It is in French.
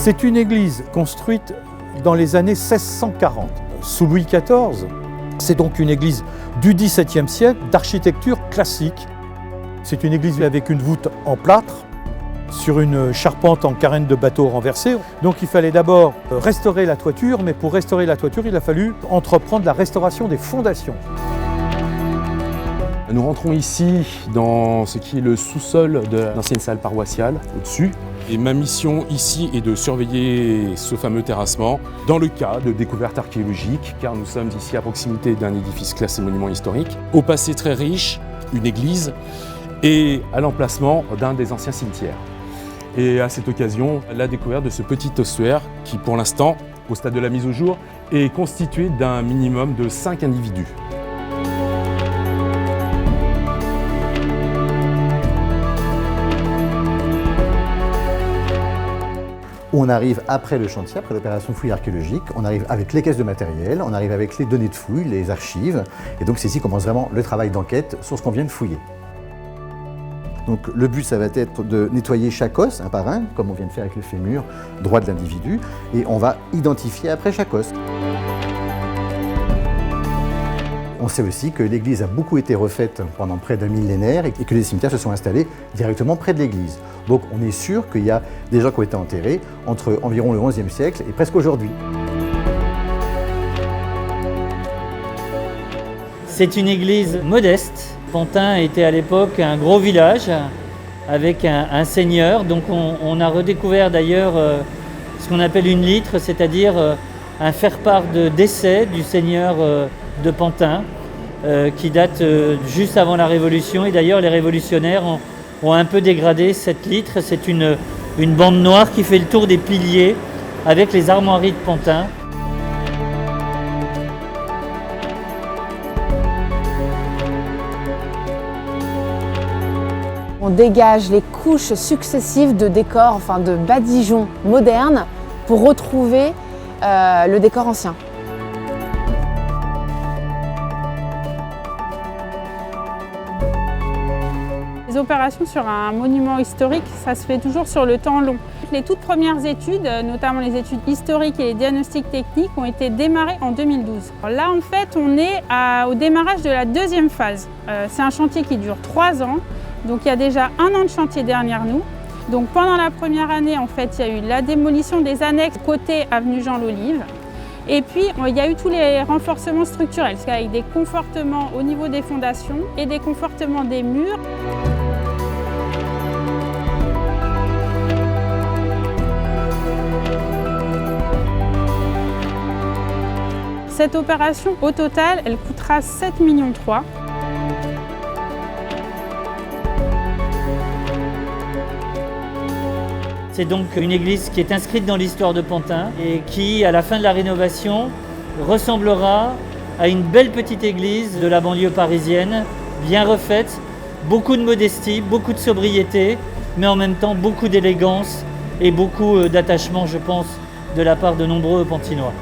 C'est une église construite dans les années 1640, sous Louis XIV. C'est donc une église du XVIIe siècle, d'architecture classique. C'est une église avec une voûte en plâtre, sur une charpente en carène de bateau renversée. Donc il fallait d'abord restaurer la toiture, mais pour restaurer la toiture, il a fallu entreprendre la restauration des fondations. Nous rentrons ici dans ce qui est le sous-sol de l'ancienne salle paroissiale, au-dessus. Et ma mission ici est de surveiller ce fameux terrassement Dans le cas de découvertes archéologiques, car nous sommes ici à proximité d'un édifice classé monument historique, au passé très riche, une église, et à l'emplacement d'un des anciens cimetières. Et à cette occasion, la découverte de ce petit ossuaire qui, pour l'instant, au stade de la mise au jour, est constitué d'un minimum de 5 individus. On arrive après le chantier, après l'opération fouille archéologique, on arrive avec les caisses de matériel, on arrive avec les données de fouille, les archives, et donc c'est ici commence vraiment le travail d'enquête sur ce qu'on vient de fouiller. Donc le but, ça va être de nettoyer chaque os, un par un, comme on vient de faire avec le fémur droit de l'individu, et on va identifier après chaque os. On sait aussi que l'église a beaucoup été refaite pendant près d'un millénaire et que les cimetières se sont installés directement près de l'église. Donc on est sûr qu'il y a des gens qui ont été enterrés entre environ le XIe siècle et presque aujourd'hui. C'est une église modeste. Pantin était à l'époque un gros village avec un seigneur. Donc on a redécouvert d'ailleurs ce qu'on appelle une litre, c'est-à-dire un faire-part de décès du seigneur de Pantin qui date juste avant la Révolution. Et d'ailleurs les révolutionnaires ont un peu dégradé cette litre. C'est une bande noire qui fait le tour des piliers avec les armoiries de Pantin. On dégage les couches successives de décors, enfin de badigeons modernes pour retrouver le décor ancien. Les opérations sur un monument historique, ça se fait toujours sur le temps long. Les toutes premières études, notamment les études historiques et les diagnostics techniques, ont été démarrées en 2012. Alors là, en fait, on est au démarrage de la deuxième phase. C'est un chantier qui dure 3 ans, donc il y a déjà 1 an de chantier derrière nous. Donc pendant la première année, en fait, il y a eu la démolition des annexes côté avenue Jean Lolive. Et puis, il y a eu tous les renforcements structurels, avec des confortements au niveau des fondations et des confortements des murs. Cette opération, au total, elle coûtera 7,3 millions. C'est donc une église qui est inscrite dans l'histoire de Pantin et qui, à la fin de la rénovation, ressemblera à une belle petite église de la banlieue parisienne, bien refaite, beaucoup de modestie, beaucoup de sobriété, mais en même temps beaucoup d'élégance et beaucoup d'attachement, je pense, de la part de nombreux Pantinois.